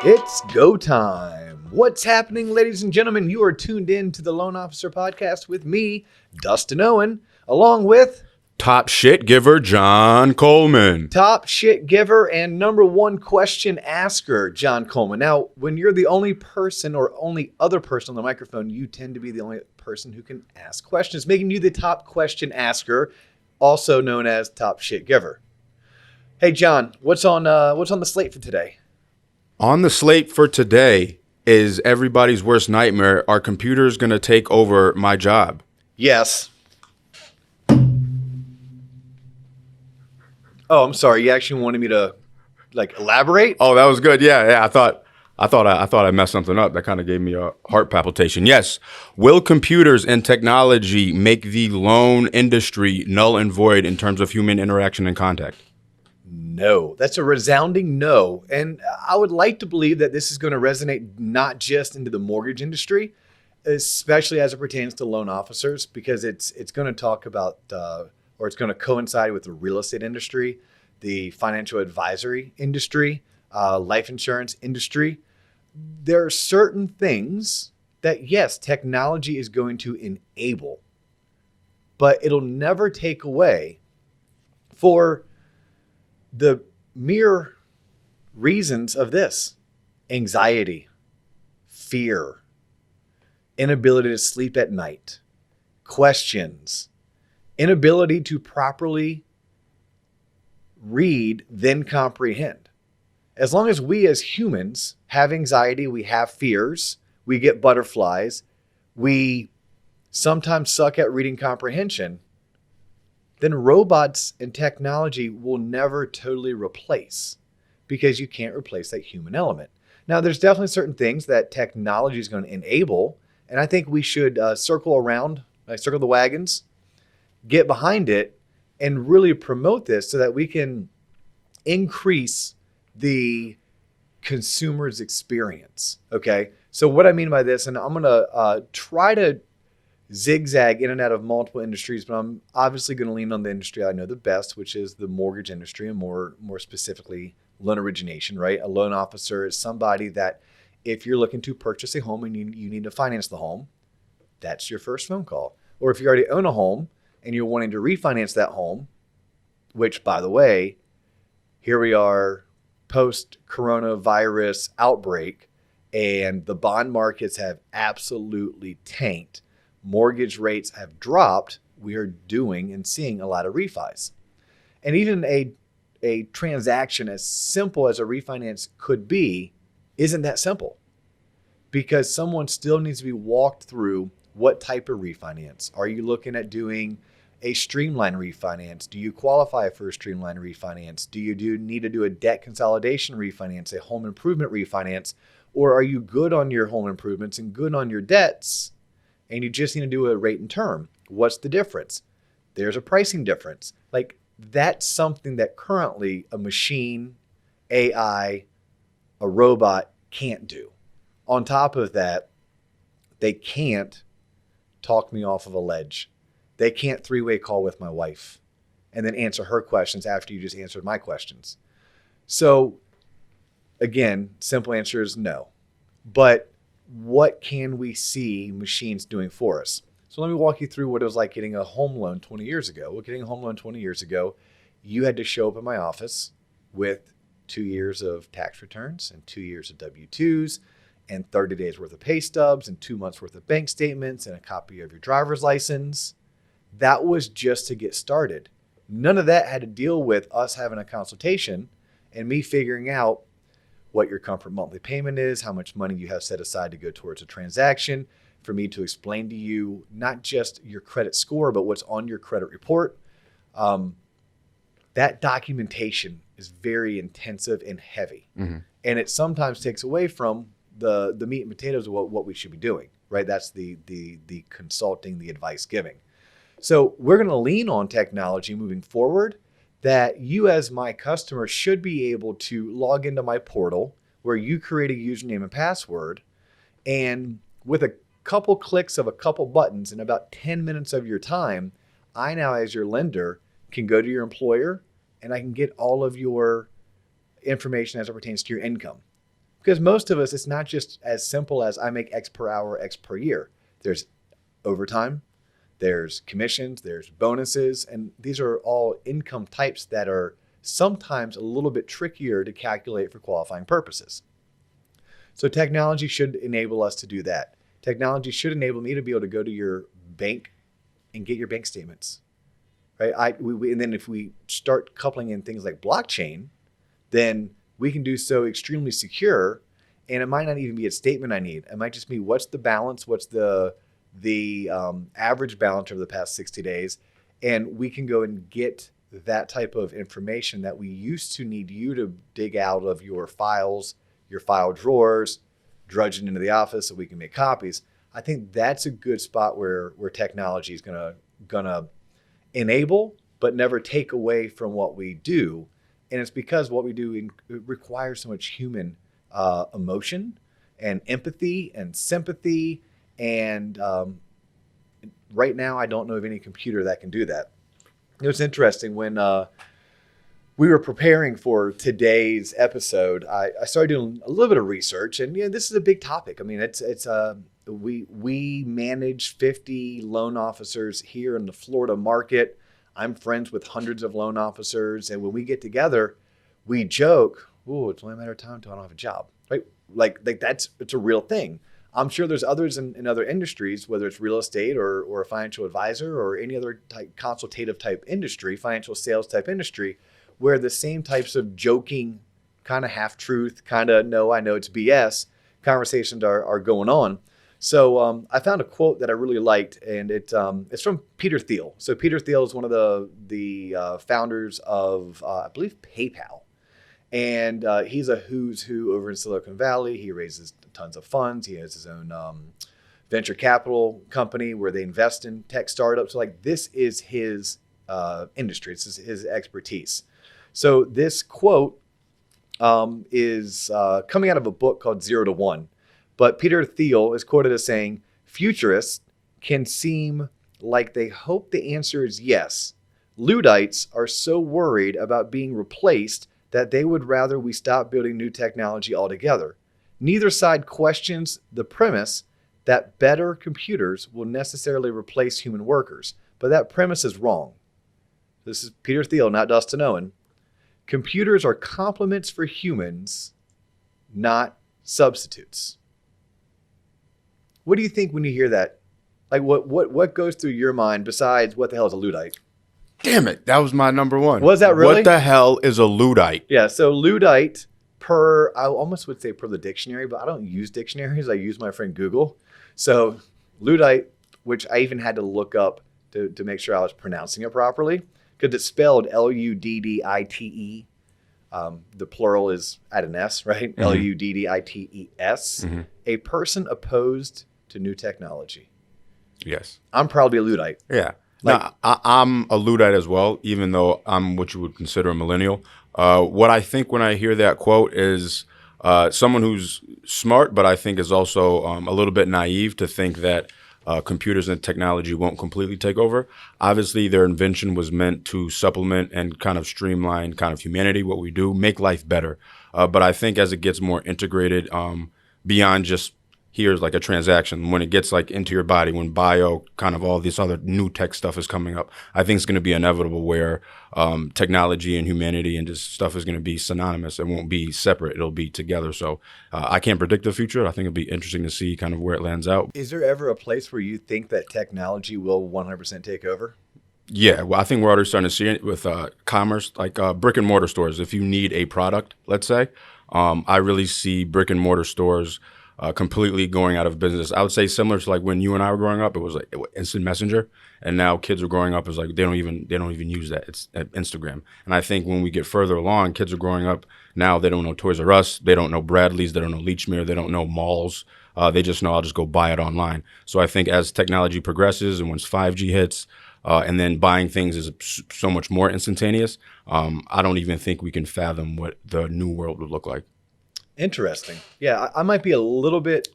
It's go time. What's happening, ladies and gentlemen? You are tuned in to the Loan Officer Podcast with me, Dustin Owen, along with Top shit giver, John Coleman. top shit giver and number one question asker, John Coleman. Now, when you're the only person or only other person on the microphone, you tend to be the only person who can ask questions, making you the top question asker, also known as top shit giver. Hey, John, what's on the slate for today? On the slate for today is everybody's worst nightmare. Our computer's going to take over my job. Yes. Oh, I'm sorry. You actually wanted me to elaborate? Oh, that was good. Yeah. I thought I messed something up. That kind of gave me a heart palpitation. Yes. Will computers and technology make the loan industry null and void in terms of human interaction and contact? No. That's a resounding no. And I would like to believe that this is going to resonate not just into the mortgage industry, especially as it pertains to loan officers, because it's going to talk about or it's going to coincide with the real estate industry, the financial advisory industry, life insurance industry. There are certain things that, yes, technology is going to enable, but it'll never take away for the mere reasons of this: anxiety, fear, inability to sleep at night, questions, inability to properly read, then comprehend. As long as we as humans have anxiety, we have fears, we get butterflies, we sometimes suck at reading comprehension, then robots and technology will never totally replace, because you can't replace that human element. Now, there's definitely certain things that technology is going to enable, and I think we should circle the wagons, get behind it, and really promote this so that we can increase the consumer's experience. Okay. So what I mean by this, and I'm going to try to zigzag in and out of multiple industries, but I'm obviously going to lean on the industry I know the best, which is the mortgage industry, and more specifically loan origination, right? A loan officer is somebody that if you're looking to purchase a home and you need to finance the home, that's your first phone call. Or if you already own a home and you're wanting to refinance that home, which, by the way, here we are post-coronavirus outbreak, and the bond markets have absolutely tanked. Mortgage rates have dropped. We are doing and seeing a lot of refis. And even a transaction as simple as a refinance could be isn't that simple, because someone still needs to be walked through what type of refinance. Are you looking at doing a streamlined refinance? Do you qualify for a streamlined refinance? Do you need to do a debt consolidation refinance, a home improvement refinance? Or are you good on your home improvements and good on your debts, and you just need to do a rate and term? What's the difference? There's a pricing difference. That's something that currently a machine, AI, a robot can't do. On top of that, they can't talk me off of a ledge. They can't three-way call with my wife and then answer her questions after you just answered my questions. So again, simple answer is no. But what can we see machines doing for us? So let me walk you through what it was like getting a home loan 20 years ago. Well, getting a home loan 20 years ago, you had to show up at my office with 2 years of tax returns and 2 years of W-2s and 30 days worth of pay stubs and 2 months worth of bank statements and a copy of your driver's license. That was just to get started. None of that had to deal with us having a consultation and me figuring out what your comfort monthly payment is, how much money you have set aside to go towards a transaction, for me to explain to you not just your credit score, but what's on your credit report. That documentation is very intensive and heavy. Mm-hmm. And it sometimes takes away from the meat and potatoes of what we should be doing, right? That's the consulting, the advice giving. So we're going to lean on technology moving forward, that you as my customer should be able to log into my portal where you create a username and password, and with a couple clicks of a couple buttons in about 10 minutes of your time, I now, as your lender, can go to your employer and I can get all of your information as it pertains to your income. Because most of us, it's not just as simple as I make X per hour, X per year. There's overtime, there's commissions, there's bonuses, and these are all income types that are sometimes a little bit trickier to calculate for qualifying purposes. So technology should enable us to do that. Technology should enable me to be able to go to your bank and get your bank statements, right? And then if we start coupling in things like blockchain, then we can do so extremely secure. And it might not even be a statement I need. It might just be what's the balance, what's the average balance over the past 60 days. And we can go and get that type of information that we used to need you to dig out of your files, your file drawers, drudging into the office so we can make copies. I think that's a good spot where technology is gonna enable, but never take away from what we do. And it's because what we do requires so much human emotion and empathy and sympathy. And right now, I don't know of any computer that can do that. It was interesting when we were preparing for today's episode. I started doing a little bit of research, and this is a big topic. I mean, we manage 50 loan officers here in the Florida market. I'm friends with hundreds of loan officers, and when we get together, we joke, "Oh, it's only a matter of time until I don't have a job," right? Like it's a real thing. I'm sure there's others in other industries, whether it's real estate or a financial advisor or any other type, consultative type industry, financial sales type industry, where the same types of joking, kind of half truth, kind of no, I know it's BS conversations are going on. So I found a quote that I really liked, and it's from Peter Thiel. So Peter Thiel is one of the founders of, I believe, PayPal. And he's a who's who over in Silicon Valley. He raises tons of funds. He has his own venture capital company where they invest in tech startups. So like this is his industry. This is his expertise. So this quote is coming out of a book called 0 to 1. But Peter Thiel is quoted as saying, "Futurists can seem like they hope the answer is yes. Luddites are so worried about being replaced that they would rather we stop building new technology altogether. Neither side questions the premise that better computers will necessarily replace human workers, but that premise is wrong." This is Peter Thiel, not Dustin Owen. "Computers are complements for humans, not substitutes." What do you think when you hear that? Like what goes through your mind besides what the hell is a Luddite? Damn it. That was my number one. Was that really? What the hell is a Luddite? Yeah, so Luddite I almost would say per the dictionary, but I don't use dictionaries. I use my friend Google. So Luddite, which I even had to look up to make sure I was pronouncing it properly, because it's spelled Luddite. The plural is at an S, right? Mm-hmm. Luddites. Mm-hmm. A person opposed to new technology. Yes. I'm probably a Luddite. Yeah. Like, I'm a Luddite as well, even though I'm what you would consider a millennial. What I think when I hear that quote is someone who's smart, but I think is also a little bit naive to think that computers and technology won't completely take over. Obviously, their invention was meant to supplement and kind of streamline kind of humanity, what we do, make life better. But I think as it gets more integrated beyond just here's like a transaction, when it gets like into your body, when bio kind of all this other new tech stuff is coming up, I think it's going to be inevitable where technology and humanity and just stuff is going to be synonymous. It won't be separate. It'll be together. So I can't predict the future. I think it'll be interesting to see kind of where it lands out. Is there ever a place where you think that technology will 100% take over? Yeah, well, I think we're already starting to see it with commerce, like brick and mortar stores. If you need a product, let's say, I really see brick and mortar stores completely going out of business. I would say similar to like when you and I were growing up, it was like instant messenger, and now kids are growing up as like they don't even use that. It's Instagram. And I think when we get further along, kids are growing up now. They don't know Toys R Us, they don't know Bradley's, they don't know Lechmere, they don't know malls. They just know I'll just go buy it online. So I think as technology progresses and once 5G hits, and then buying things is so much more instantaneous, I don't even think we can fathom what the new world would look like. Interesting. Yeah, I might be a little bit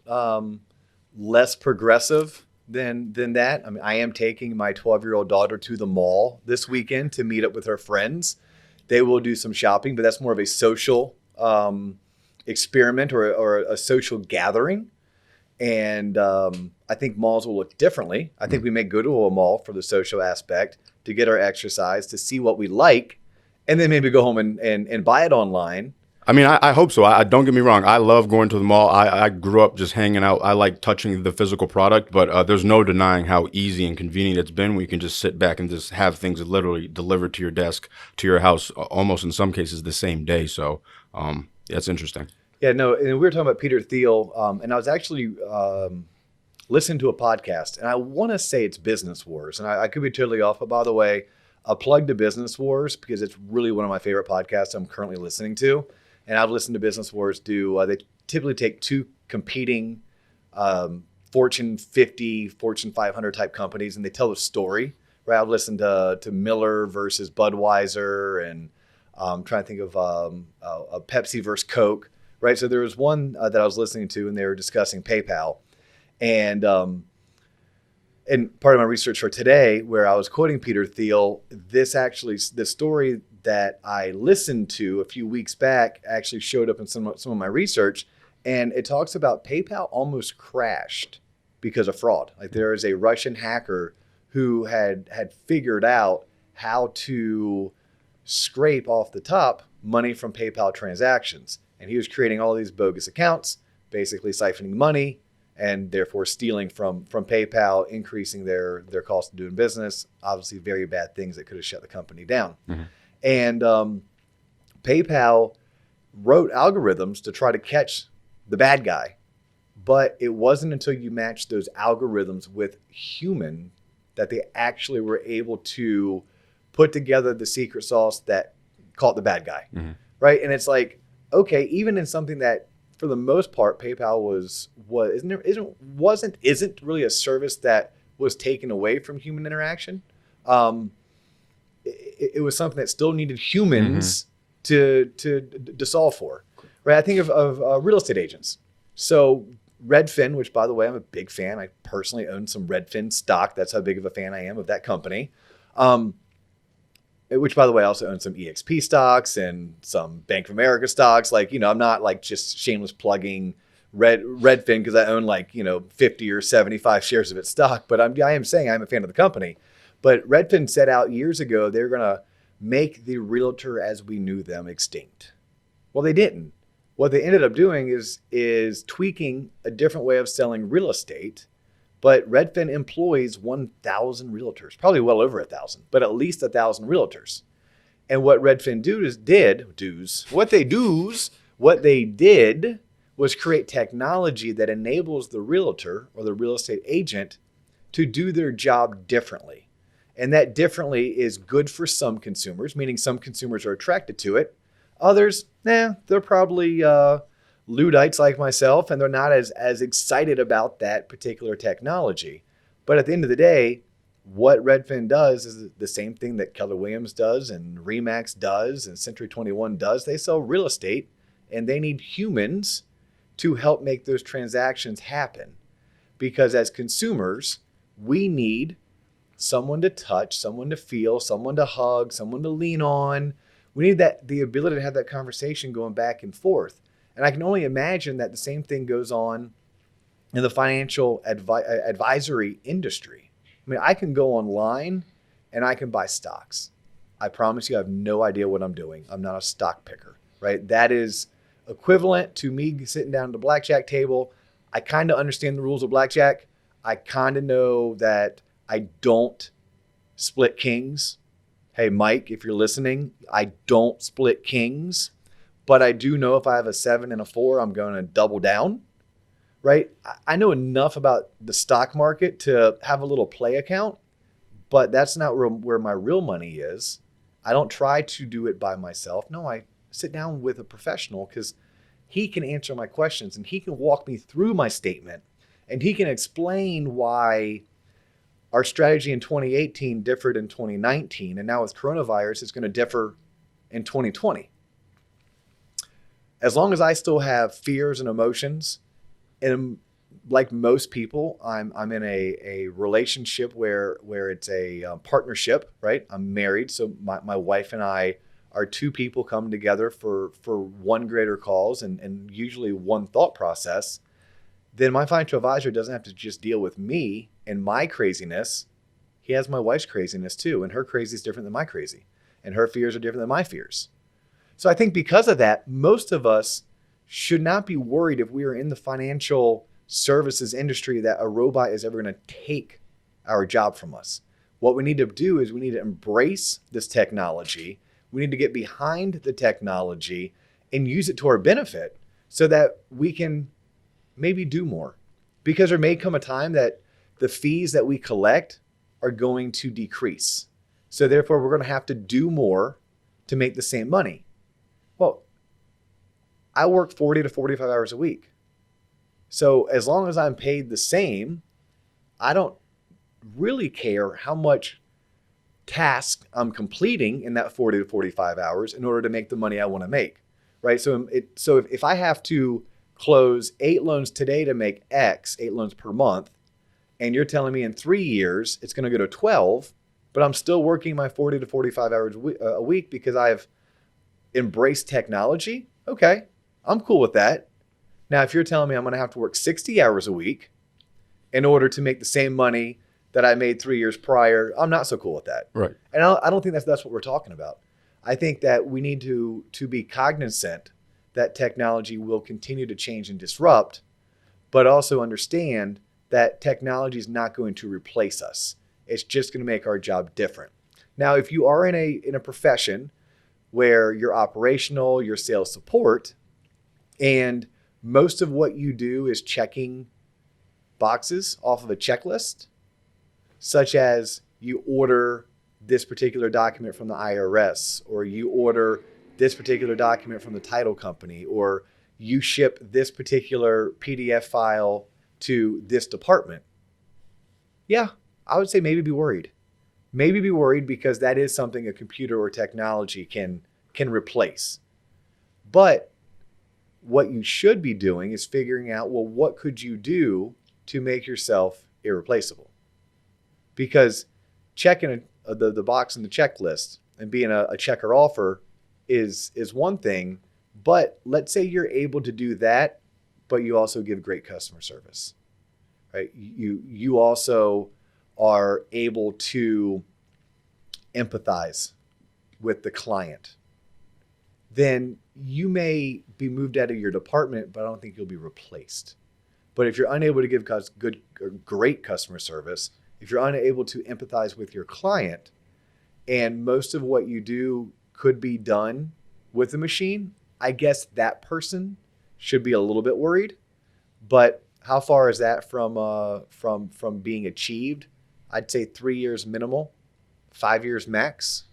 less progressive than that. I mean, I am taking my 12-year-old daughter to the mall this weekend to meet up with her friends. They will do some shopping, but that's more of a social experiment or a social gathering. And I think malls will look differently. I think we may go to a mall for the social aspect, to get our exercise, to see what we like, and then maybe go home and buy it online. I mean, I hope so. I don't get me wrong. I love going to the mall. I grew up just hanging out. I like touching the physical product, but there's no denying how easy and convenient it's been. We can just sit back and just have things literally delivered to your desk, to your house, almost in some cases the same day. So that's interesting. Yeah, no, and we were talking about Peter Thiel, and I was actually listening to a podcast, and I want to say it's Business Wars, and I could be totally off, but by the way, a plug to Business Wars, because it's really one of my favorite podcasts I'm currently listening to. And I've listened to Business Wars they typically take two competing Fortune 50, Fortune 500 type companies, and they tell the story, right? I've listened to Miller versus Budweiser, and I'm trying to think of a Pepsi versus Coke, right? So there was one that I was listening to, and they were discussing PayPal. And part of my research for today, where I was quoting Peter Thiel, the story that I listened to a few weeks back actually showed up in some of my research, and it talks about PayPal almost crashed because of fraud. Like, there is a Russian hacker who had figured out how to scrape off the top money from PayPal transactions, and he was creating all these bogus accounts, basically siphoning money, and therefore stealing from PayPal, increasing their cost of doing business. Obviously, very bad things that could have shut the company down. Mm-hmm. And PayPal wrote algorithms to try to catch the bad guy. But it wasn't until you matched those algorithms with human that they actually were able to put together the secret sauce that caught the bad guy. Mm-hmm. Right? And it's like, okay, even in something that for the most part PayPal isn't really a service that was taken away from human interaction. It was something that still needed humans to solve for, right? I think of real estate agents. So Redfin, which by the way, I'm a big fan. I personally own some Redfin stock. That's how big of a fan I am of that company. Which by the way, I also own some EXP stocks and some Bank of America stocks. Like, I'm not like just shameless plugging Redfin because I own 50 or 75 shares of its stock, but I am saying I'm a fan of the company. But Redfin set out years ago they're going to make the realtor as we knew them extinct. Well, they didn't. What they ended up doing is tweaking a different way of selling real estate. But Redfin employs 1,000 realtors, probably well over 1,000, but at least 1,000 realtors. And what Redfin what they did was create technology that enables the realtor or the real estate agent to do their job differently. And that differently is good for some consumers, meaning some consumers are attracted to it. Others, they're probably Luddites like myself, and they're not as excited about that particular technology. But at the end of the day, what Redfin does is the same thing that Keller Williams does and Remax does and Century 21 does. They sell real estate, and they need humans to help make those transactions happen. Because as consumers, we need someone to touch, someone to feel, someone to hug, someone to lean on. We need the ability to have that conversation going back and forth. And I can only imagine that the same thing goes on in the financial advisory industry. I mean, I can go online and I can buy stocks. I promise you I have no idea what I'm doing. I'm not a stock picker, right? That is equivalent to me sitting down at the blackjack table. I kind of understand the rules of blackjack. I kind of know that I don't split kings. Hey, Mike, if you're listening, I don't split kings, but I do know if I have a 7 and a 4, I'm going to double down, right? I know enough about the stock market to have a little play account, but that's not where my real money is. I don't try to do it by myself. No, I sit down with a professional because he can answer my questions and he can walk me through my statement and he can explain why our strategy in 2018 differed in 2019, and now with coronavirus, it's going to differ in 2020. As long as I still have fears and emotions, and like most people, I'm in a relationship where it's a partnership, right? I'm married, so my wife and I are two people coming together for one greater cause and usually one thought process, then my financial advisor doesn't have to just deal with me and my craziness. He has my wife's craziness too, and her crazy is different than my crazy, and her fears are different than my fears. So I think because of that, most of us should not be worried if we are in the financial services industry that a robot is ever going to take our job from us. What we need to do is we need to embrace this technology. We need to get behind the technology and use it to our benefit so that we can maybe do more. Because there may come a time that the fees that we collect are going to decrease. So therefore, we're going to have to do more to make the same money. Well, I work 40 to 45 hours a week. So as long as I'm paid the same, I don't really care how much task I'm completing in that 40 to 45 hours in order to make the money I want to make, right? So if I have to close 8 loans today to make X, 8 loans per month, and you're telling me in 3 years it's going to go to 12, but I'm still working my 40 to 45 hours a week because I've embraced technology, okay, I'm cool with that. Now, if you're telling me I'm going to have to work 60 hours a week in order to make the same money that I made 3 years prior, I'm not so cool with that. Right. And I don't think that's what we're talking about. I think that we need to be cognizant that technology will continue to change and disrupt, but also understand that technology is not going to replace us. It's just going to make our job different. Now, if you are in a profession where you're operational, you're sales support, and most of what you do is checking boxes off of a checklist, such as you order this particular document from the IRS, or you order this particular document from the title company, or you ship this particular PDF file to this department. Yeah, I would say maybe be worried. Maybe be worried because that is something a computer or technology can replace. But what you should be doing is figuring out, well, what could you do to make yourself irreplaceable? Because checking the box in the checklist and being a checker offer is one thing, but let's say you're able to do that, but you also give great customer service, right? You also are able to empathize with the client. Then you may be moved out of your department, but I don't think you'll be replaced. But if you're unable to give good or great customer service, if you're unable to empathize with your client, and most of what you do could be done with a machine, I guess that person should be a little bit worried. But how far is that from being achieved? I'd say 3 years minimal, 5 years max.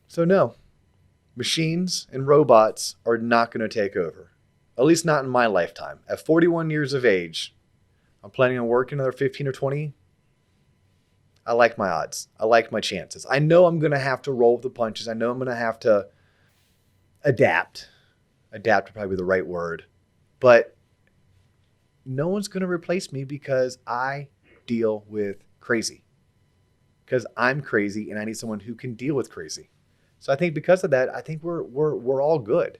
So no, machines and robots are not going to take over, at least not in my lifetime. At 41 years of age, I'm planning on working another 15 or 20. I like my odds. I like my chances. I know I'm going to have to roll with the punches. I know I'm going to have to adapt. Adapt would probably be the right word. But no one's going to replace me because I deal with crazy. Because I'm crazy and I need someone who can deal with crazy. So I think because of that, I think we're all good.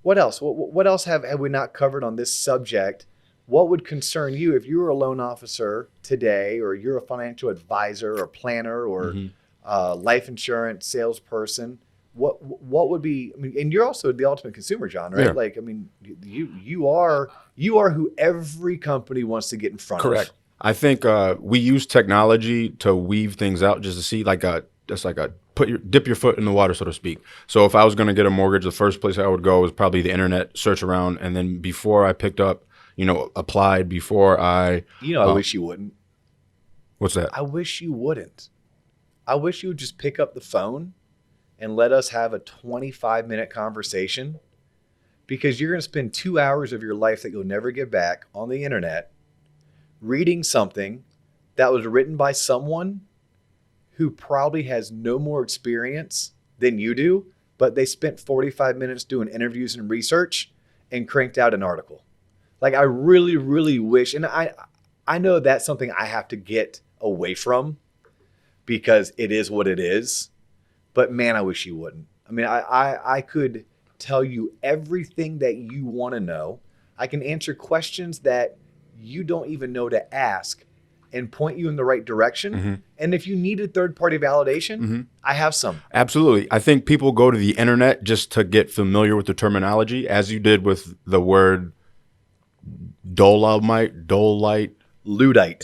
What else? What else have we not covered on this subject? What would concern you if you were a loan officer today, or you're a financial advisor or planner or life insurance salesperson? What would be? I mean, and you're also the ultimate consumer, John, right? Yeah. Like, I mean, you are who every company wants to get in front of. Correct. I think we use technology to weave things out just to see dip your foot in the water, so to speak. So if I was going to get a mortgage, the first place I would go is probably the internet, search around, and then before I picked up, applied, before I... I wish you wouldn't. What's that? I wish you wouldn't. I wish you would just pick up the phone and let us have a 25-minute conversation, because you're going to spend 2 hours of your life that you'll never get back on the internet reading something that was written by someone who probably has no more experience than you do, but they spent 45 minutes doing interviews and research and cranked out an article. Like, I really, really wish, and I know that's something I have to get away from because it is what it is. but man, I wish you wouldn't. I mean, I could tell you everything that you want to know. I can answer questions that you don't even know to ask and point you in the right direction. Mm-hmm. And if you needed third-party validation, I have some. Absolutely. I think people go to the internet just to get familiar with the terminology, as you did with the word Luddite.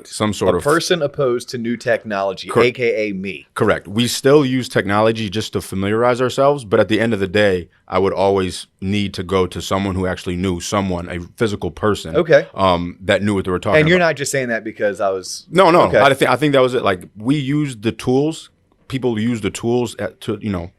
Some sort of person opposed to new technology, aka me. Correct. We still use technology just to familiarize ourselves, but at the end of the day, I would always need to go to someone who actually knew someone, a physical person, that knew what they were talking about. And you're not just saying that because I was No. Okay. I think that was it. Like, we use the tools. People use the tools to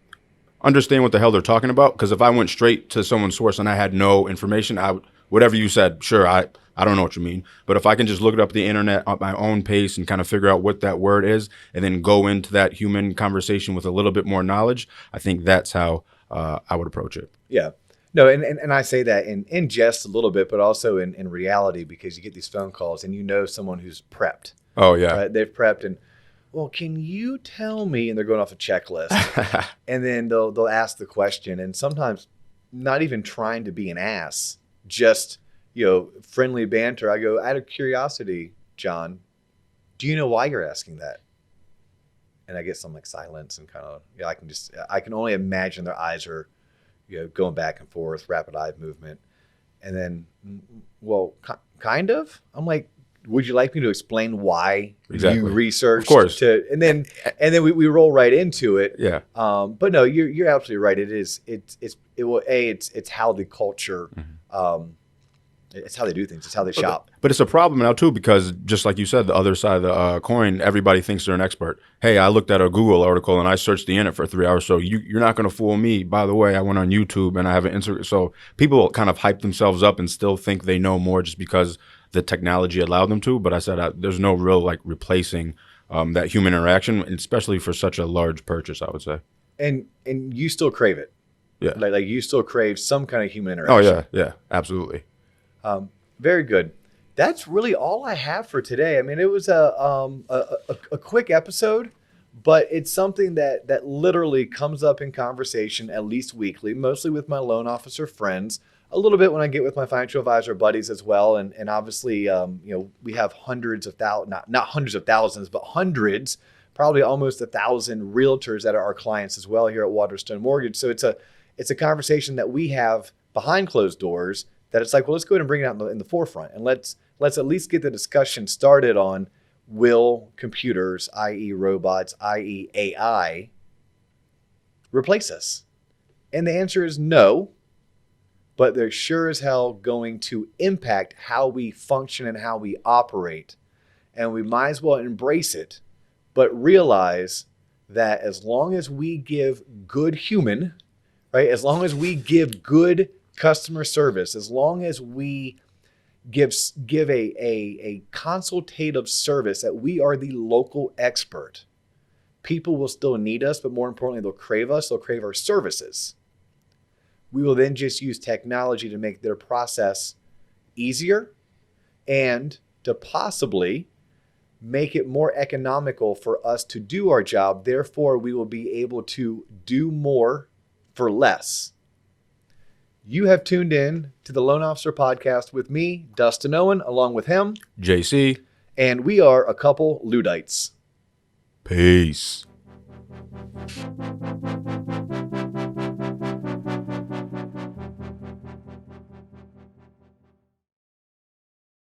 understand what the hell they're talking about. Because if I went straight to someone's source and I had no information, whatever you said, sure, I don't know what you mean. But if I can just look it up the internet at my own pace and kind of figure out what that word is and then go into that human conversation with a little bit more knowledge, I think that's how I would approach it. Yeah. No, and I say that in jest a little bit, but also in reality, because you get these phone calls and you know someone who's prepped. Oh, yeah. Right? They've prepped and, well, can you tell me? And they're going off a checklist. And then they'll ask the question, and sometimes not even trying to be an ass, just friendly banter. I go, out of curiosity, John, do you know why you're asking that? And I get some like silence and kind of, I can only imagine their eyes are, going back and forth, rapid eye movement. And then, well, kind of. I'm like, would you like me to explain why you researched? Of course. And then we roll right into it. Yeah. But no, you're absolutely right. It's how the culture, it's how they do things. It's how they shop. But it's a problem now too, because just like you said, the other side of the coin, everybody thinks they're an expert. Hey, I looked at a Google article and I searched the internet for 3 hours. So you're not going to fool me. By the way, I went on YouTube and I have an Instagram. So people kind of hype themselves up and still think they know more just because the technology allowed them to. But I said there's no real replacing that human interaction, especially for such a large purchase, I would say. And you still crave it. Yeah. Like you still crave some kind of human interaction. Oh, yeah, absolutely. Very good. That's really all I have for today. I mean, it was a quick episode, but it's something that literally comes up in conversation at least weekly, mostly with my loan officer friends, a little bit when I get with my financial advisor buddies as well. And obviously, we have hundreds of thousands, not hundreds of thousands, but hundreds, probably almost 1,000 realtors that are our clients as well here at Waterstone Mortgage. So it's a conversation that we have behind closed doors that it's like, well, let's go ahead and bring it out in the forefront, and let's at least get the discussion started on, will computers, i.e. robots, i.e. AI, replace us? And the answer is no, but they're sure as hell going to impact how we function and how we operate. And we might as well embrace it, but realize that as long as we give good human, right? As long as we give good customer service, as long as we give a consultative service, that we are the local expert, people will still need us, but more importantly, they'll crave us, they'll crave our services. We will then just use technology to make their process easier and to possibly make it more economical for us to do our job. Therefore, we will be able to do more for less. You have tuned in to the Loan Officer Podcast with me, Dustin Owen, along with him, JC. And we are a couple Luddites. Peace.